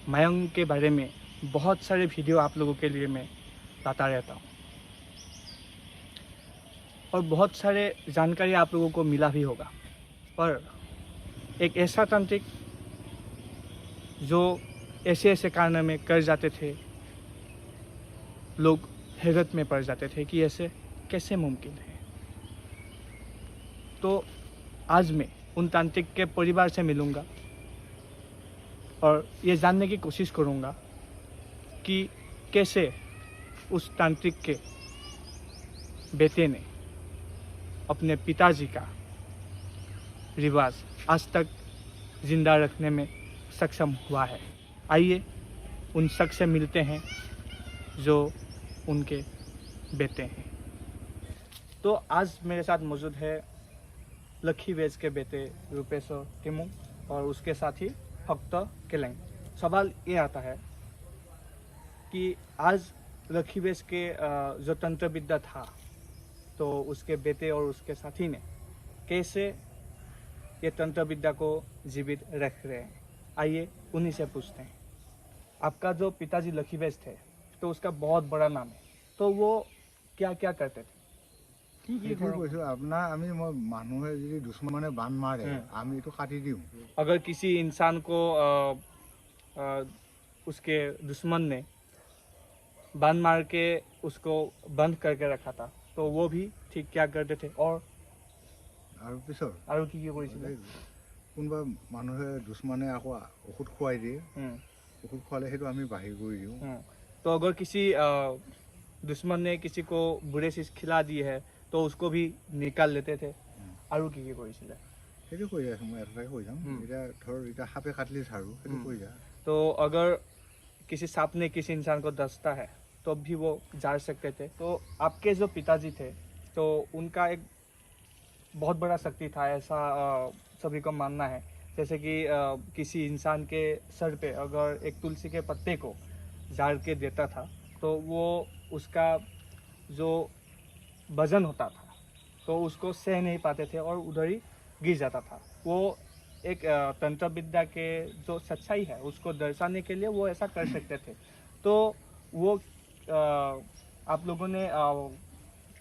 मयंक के बारे में बहुत सारे वीडियो आप लोगों के लिए मैं लाता रहता हूँ और बहुत सारे जानकारी आप लोगों को मिला भी होगा। पर एक ऐसा तांत्रिक जो ऐसे ऐसे कारणों में कर जाते थे, लोग हैरत में पड़ जाते थे कि ऐसे कैसे मुमकिन है। तो आज मैं उन तांत्रिक के परिवार से मिलूँगा और ये जानने की कोशिश करूँगा कि कैसे उस तांत्रिक के बेटे ने अपने पिताजी का रिवाज आज तक जिंदा रखने में सक्षम हुआ है। आइए उन शख्स से मिलते हैं जो उनके बेटे हैं। तो आज मेरे साथ मौजूद है लखी वेज के बेटे रूपेश्वर टिमुंग और उसके साथी भक्त केलेंग। सवाल ये आता है कि आज लखी वेज के जो तंत्र विद्या था, तो उसके बेटे और उसके साथी ने कैसे ये तंत्र विद्या को जीवित रख रहे हैं। आइए उन्हीं से पूछते हैं। आपका जो पिताजी लखी वेज थे, तो उसका बहुत बड़ा नाम है, तो वो क्या क्या करते थे? दुश्मने बांध मारे आमी तो काटी दिउ। अगर किसी इंसान को उसके दुश्मन ने बांध मार के उसको बंद करके रखा था, तो वो भी ठीक क्या करते थे? और की কৰিছিলে? কোনোবা মানুহে দুশ্মনে আকৌ ঔষধ খুৱাই দিয়ে, ঔষধ খুৱালে সেইটো আমি বাহিৰ কৰি দিওঁ। तो अगर किसी दुश्मन ने किसी को बुरे चीज खिला दी है तो उसको भी निकाल लेते थे। আৰু কি কৰিছিলে? সেইটো কৈ আছো, মই এটাই কৈ যাম। এতিয়া ধৰ এতিয়া সাপে কাটলি ঝাৰু, সেইটো কৈ যা। तो अगर किसी सांप ने किसी इंसान को डसता है तो भी वो झाड़ सकते थे। तो आपके जो पिताजी थे, तो उनका एक बहुत बड़ा शक्ति था, ऐसा सभी को मानना है। जैसे कि किसी इंसान के सर पे अगर एक तुलसी के पत्ते को झाड़ के देता था, तो वो उसका जो वजन होता था तो उसको सह नहीं पाते थे और उधर ही गिर जाता था। वो एक तंत्र विद्या के जो सच्चाई है उसको दर्शाने के लिए वो ऐसा कर सकते थे। तो वो आप लोगों ने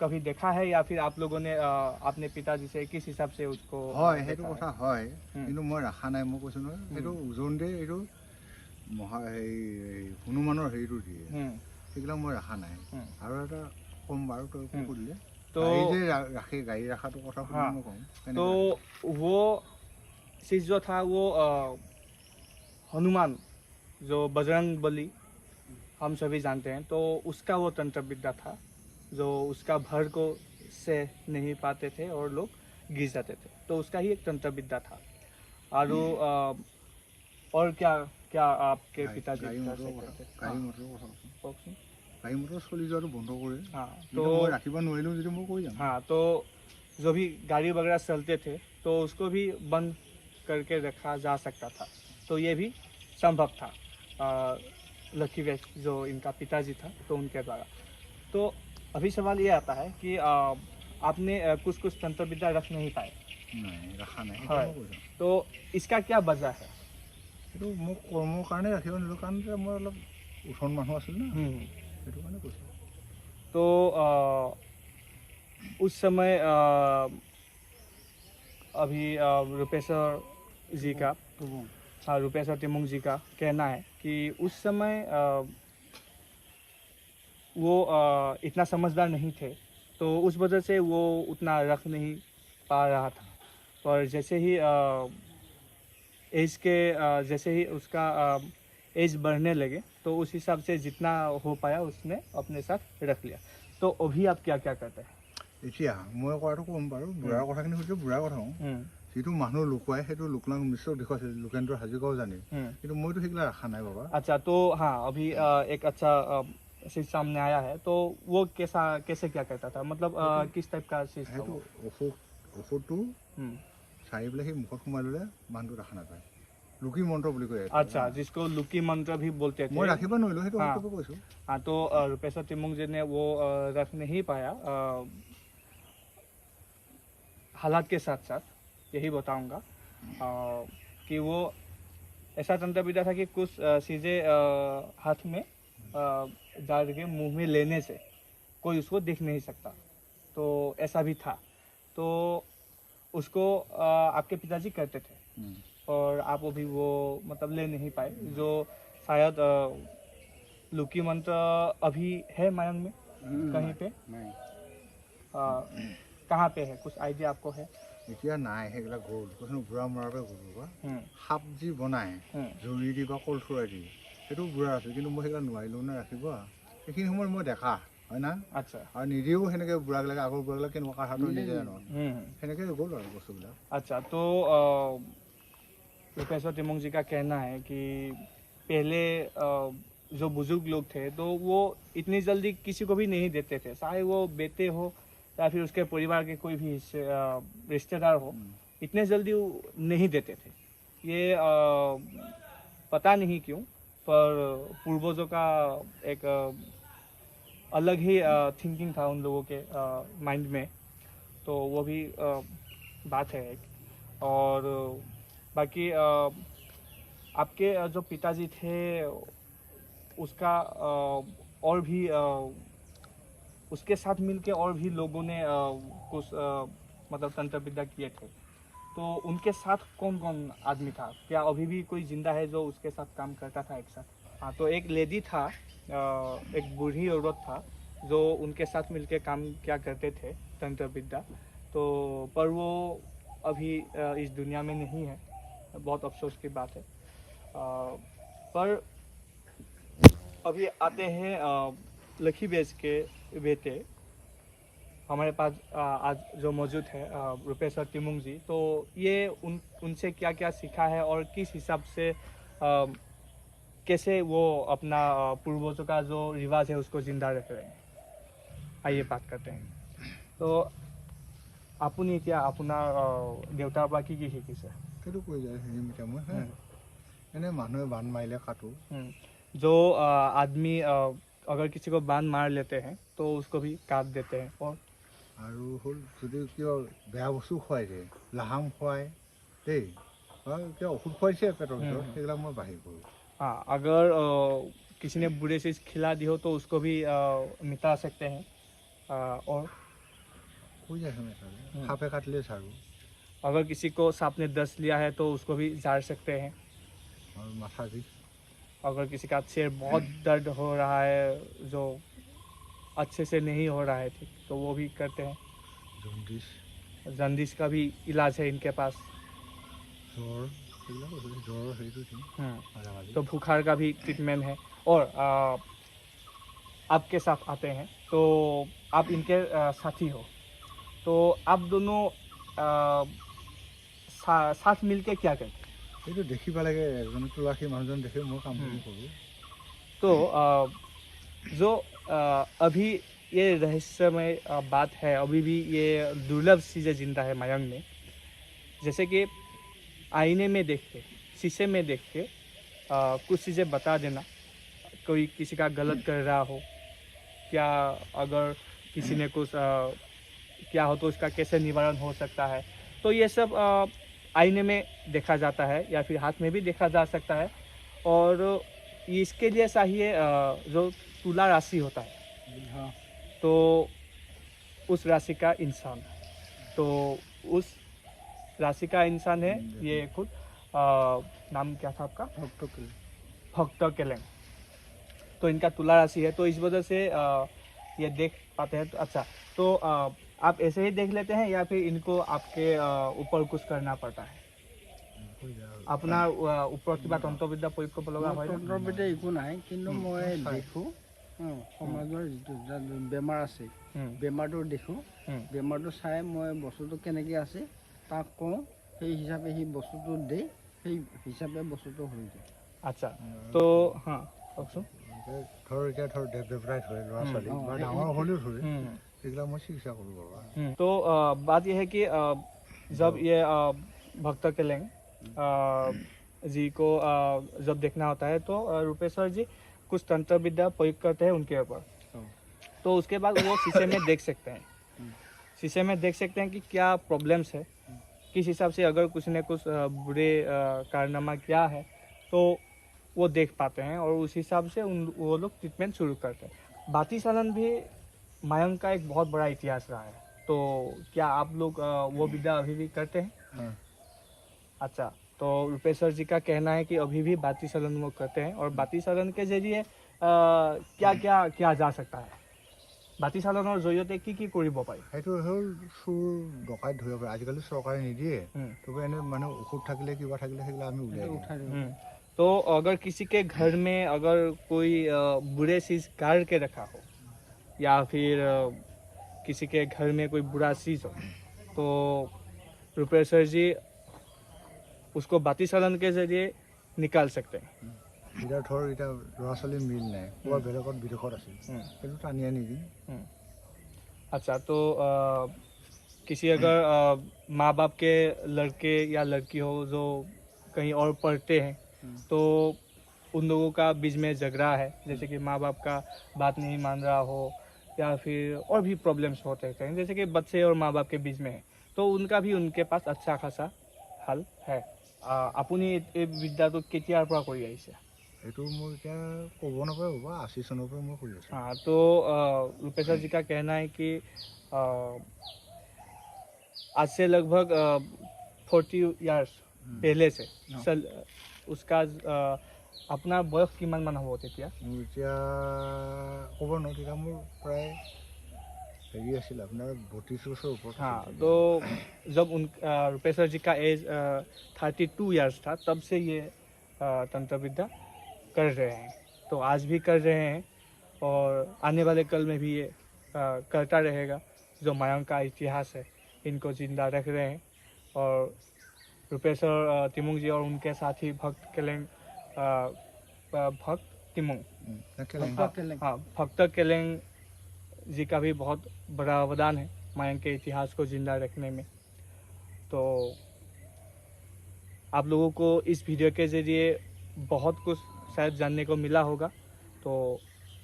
कभी देखा है या फिर आप लोगों ने अपने पिताजी से किस हिसाब से उसको? হয় সেইটো কথা হয়, কিন্তু মই ৰাখা নাই। মই কৈছো নহয়, সেইটো ওজন দিয়ে, এইটো হনুমানৰ হেৰিটো দিয়ে, সেইবিলাক মই ৰাখা নাই। আৰু এটা কম বাৰু, তই সুধিলে तो राखे गाड़ी रखा तो कथा तो वो चीज जो था वो हनुमान जो बजरंग बली हम सभी जानते हैं, तो उसका वो तंत्र विद्या था जो उसका भर को से नहीं पाते थे और लोग गिर जाते थे। तो उसका ही एक तंत्र विद्या था। और क्या क्या आपके पिताजी गाड़ी मोटर चली जाओ बंद करे। तो राखिबा नोइलो যদি মই কৈ যাম। तो जो भी गाड़ी वगैरह चलते थे तो उसको भी बंद करके रखा जा सकता था। तो ये भी संभव था लकी वेज जो इनका पिताजी था, तो उनके द्वारा। तो अभी सवाल ये आता है कि आपने कुछ कुछ तंत्र विद्या रख नहीं पाए। नहीं रखा नहीं है, तो इसका क्या वजह है? तो मैं कर्म कारण राखिब निलो, कारण मैं अलग उठन मानुह आछिल ना, तो उस समय अभी रूपेश्वर जी का, रूपेश्वर टिमुंग जी का कहना है कि उस समय वो इतना समझदार नहीं थे, तो उस वजह से वो उतना रख नहीं पा रहा था। पर जैसे ही एज के जैसे ही उसका एज बढ़ने लगे, तो उस हिसाब से जितना हो पाया उसने अपने साथ रख लिया। तो अभी आप क्या क्या करते हैं? এতিয়া মই কোৱাটো কম বাৰু, বুঢ়াৰ কথাখিনি সুধিলে বুঢ়াৰ কথা কওঁ। যিটো মানুহ লুকুৱাই সেইটো লোকনাং মিশ্ৰ দেখুৱাইছে, লোকেন্দ্ৰ হাজৰিকাও জানে, কিন্তু মইতো সেইবিলাক ৰখা নাই বাবা। अच्छा, तो हाँ, अभी एक अच्छा चीज सामने आया है, तो वो कैसे क्या करता था? मतलब किस टाइप का चीज था? ঔষধটো চাই পেলাই সেই মুখত সোমাই ল'লে মানুহটো ৰখা নাপায়। लुकी मंत्र बोली कय। अच्छा, जिसको लुकी मंत्र भी बोलते थे। मैं राखिबा नइलो हेतु आपको কৈছো। हां, तो रूपेश्वर टिमुंग जी ने वो रख नहीं पाया। हालात के साथ साथ यही बताऊंगा कि वो ऐसा तंत्र विद्या था कि कुछ चीज़ें हाथ में डाल के मुंह में लेने से कोई उसको देख नहीं सकता, तो ऐसा भी था। तो उसको आपके पिताजी करते थे और आप अभी वो मतलब ले नहीं पाए, जो शायद लुकी मंत्र अभी है मायंग में कहीं पे? कहाँ पे है, कुछ आइडिया आपको है? এতিয়া নাই, সেইবিলাক গ'ল। কৈছোঁ বুঢ়া মৰাৰ পৰা গ'লো বা সাপ যি বনায় জৰি দি বা কলথোৰাই দি, সেইটো বুঢ়া আছে, কিন্তু মই সেইবিলাক নোৱাৰিলোঁ নে ৰাখিব। সেইখিনি সময়ত মই দেখা হয় না। আচ্ছা। আৰু নিজেও সেনেকৈ বুঢ়াবিলাকে আগৰ বুঢ়াবিলাকে কেনেকুৱা কাঠৰ নিজে জানো, সেনেকৈ গ'ল আৰু বস্তুবিলাক। अच्छा, तो प्रोफेसर तिमोंग जी का कहना है कि पहले जो बुजुर्ग लोग थे तो वो इतनी जल्दी किसी को भी नहीं देते थे, चाहे वो बेटे हो या फिर उसके परिवार के कोई भी रिश्तेदार हो, इतने जल्दी वो नहीं देते थे। ये पता नहीं क्यों, पर पूर्वजों का एक अलग ही थिंकिंग था उन लोगों के माइंड में, तो वो भी बात है एक। और बाकी आपके जो पिताजी थे उसका और भी उसके साथ मिलके और भी लोगों ने कुछ मतलब तंत्र विद्या किए थे, तो उनके साथ कौन कौन आदमी था? क्या अभी भी कोई जिंदा है जो उसके साथ काम करता था एक साथ? हाँ, तो एक लेडी था, एक बूढ़ी औरत था जो उनके साथ मिलके काम क्या करते थे तंत्र विद्या, तो पर वो अभी इस दुनिया में नहीं है, बहुत अफसोस की बात है। पर अभी आते हैं लकी बेस के बेटे हमारे पास आज जो मौजूद है प्रोफेसर तिमोंग जी, तो ये उनसे क्या क्या सीखा है और किस हिसाब से कैसे वो अपना पूर्वजों का जो रिवाज है उसको जिंदा रख रहे हैं, आइए बात करते हैं। तो আপুনি এতিয়া আপোনাৰ দেউতাৰ পৰা কি কি শিকিছে? সেইটো কৈ যায় সেইমতে মই এনে মানুহে বান্ধ মাৰিলে কাটো। जो आदमी अगर किसी को बांध मार लेते हैं तो उसको भी काट देते हैं। और আৰু হ'ল যদি কিয় বেয়া বস্তু খুৱাই দিয়ে, লাহাম খুৱাই দেই, বা কিয় ঔষধ খুৱাইছে পেটৰ ভিতৰত, সেইবিলাক মই বাহিৰ কৰোঁ। हाँ, अगर किसी ने बुरे चीज़ खिला दी हो तो उसको भी मिटा सकते हैं। और হৈ যায় সেনেকৈ সাপে কাটিলে চাৰোঁ। अगर किसी को सांप ने डस लिया है तो उसको भी झाड़ सकते हैं। और माथा बिष, अगर किसी का सिर बहुत दर्द हो रहा है, जो अच्छे से नहीं हो रहा है ठीक, तो वो भी करते हैं। জণ্ডিছ, जन्डिस का भी इलाज है इनके पास। জ্বৰ, সেইবিলাক জ্বৰৰ হেৰিটো দিওঁ মাজে। तो बुखार का भी ट्रीटमेंट है। और आपके साथ आते हैं तो आप इनके साथी हो, तो आप दोनों साथ मिलके क्या करते हैं? সেইটো দেখিব লাগে, এজনে তুলাসী মানুহজন দেখে মই কামখিনি কৰোঁ। तो जो अभी ये रहस्यमय बात है, अभी भी ये दुर्लभ चीज़ें जिंदा है मयंग में, जैसे कि आईने में देख के, शीशे में देख के कुछ चीज़ें बता देना, कोई किसी का गलत कर रहा हो, क्या अगर किसी ने कुछ क्या हो तो उसका कैसे निवारण हो सकता है, तो ये सब आईने में देखा जाता है या फिर हाथ में भी देखा जा सकता है। और इसके लिए चाहिए जो तुला राशि होता है, हाँ, तो उस राशि का इंसान, तो उस राशि का इंसान है ये खुद। नाम क्या था आपका? भक्त केलेंग। तो इनका तुला राशि है, तो इस वजह से ये देख पाते हैं। तो अच्छा, तो आप ऐसे ही देख लेते हैं या फिर इनको आपके ऊपर कुछ करना पड़ता है? আপোনাৰ ওপৰত কিবা তন্ত্ৰবিদ্যা প্ৰয়োগ কৰিব লগা হয়? তন্ত্ৰবিদ্যা একো নাই, কিন্তু মই দেখোঁ সমাজৰ যিটো বেমাৰ আছে, বেমাৰটো দেখোঁ, বেমাৰটো চাই মই বস্তুটো কেনেকৈ আছে তাক কওঁ, সেই হিচাপে সি বস্তুটো দিয়ে, সেই হিচাপে বস্তুটো হৈ যায়। আচ্ছা, তো हाँ কওকচোন। ধৰ এতিয়া ধৰ দেৱদেৱতাই ধৰে ল'ৰা ছোৱালী বা ডাঙৰ হ'লেও ধৰে, সেইবিলাক মই চিকিৎসা কৰোঁ বাবা। तो बात यह है कि जब ये भक्त केलेंग जी को जब देखना होता है तो रूपेश्वर जी कुछ तंत्र विद्या प्रयोग करते हैं उनके ऊपर, तो उसके बाद वो शीशे में देख सकते हैं, शीशे में देख सकते हैं कि क्या प्रॉब्लम्स है, किस हिसाब से अगर कुछ ने कुछ बुरे कारनामा किया है तो वो देख पाते हैं और उस हिसाब से वो लोग ट्रीटमेंट शुरू करते हैं। बाती सलन भी मयंक का एक बहुत बड़ा इतिहास रहा है, तो क्या आप लोग वो विद्या अभी भी करते हैं? हाँ। अच्छा, तो रुपेश सर जी का कहना है कि अभी भी बाती सलन वो करते हैं और बाती सलन के जरिए क्या क्या किया जा सकता है? বাতি চালনৰ জৰিয়তে কি কি কৰিব পাৰি? সেইটো হ'ল চুৰ ডকাইত ধৰিব পাৰি। আজিকালি চৰকাৰে নিদিয়ে, তবে এনে মানে ঔষধ থাকিলে কিবা থাকিলে সেইবিলাক আমি উলিয়াই দিওঁ। तो अगर किसी के घर में अगर कोई बुरे चीज़ गाड़ के रखा हो या फिर किसी के घर में कोई बुरा चीज़ हो, तो रुपेश सर जी उसको बाती चालन के जरिए निकाल सकते हैं। এতিয়া ধৰ এতিয়া ল'ৰা ছোৱালী মিল নাই, ক'ৰবাত বেলেগত বিদেশত আছিল, সেইটো টানি আনি দিম। अच्छा, तो किसी अगर माँ बाप के लड़के या लड़की हो जो कहीं और पढ़ते हैं, तो उन लोगों का बीच में झगड़ा है, जैसे कि माँ बाप का बात नहीं मान रहा हो या फिर और भी प्रॉब्लम्स होते हैं, जैसे कि बच्चे और माँ बाप के बीच में है, तो उनका भी उनके पास अच्छा खासा हल है। আপুনি এই বিদ্যাটো কেতিয়াৰ পৰা কৰি আহিছে? এইটো মই এতিয়া ক'ব নাপাৰোঁ বা 80 চনৰ পৰা মই কৰি আছোঁ। हाँ, तो रुपेश जी का कहना है कि आज से लगभग 40 इयर्स पहले से उसका अपना बयस किमान मान হ'ব তেতিয়া? মোৰ এতিয়া ক'ব নোৱাৰোঁ, তেতিয়া মোৰ প্ৰায় হেৰি আছিল আপোনাৰ 32 বছৰ ওপৰত। हाँ, तो जब रुपेश जी का एज 32 इयर्स था, तब से ये तंत्र विद्या कर रहे हैं, तो आज भी कर रहे हैं और आने वाले कल में भी ये करता रहेगा। जो मयंक का इतिहास है इनको जिंदा रख रहे हैं। और रुपेश तिमुंग जी और उनके साथी भक्त केलेंग भक्त केलेंग जी का भी बहुत बड़ा अवदान है मयंक के इतिहास को जिंदा रखने में। तो आप लोगों को इस वीडियो के ज़रिए बहुत कुछ शायद जानने को मिला होगा। तो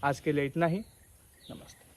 आज के लिए इतना ही। नमस्ते।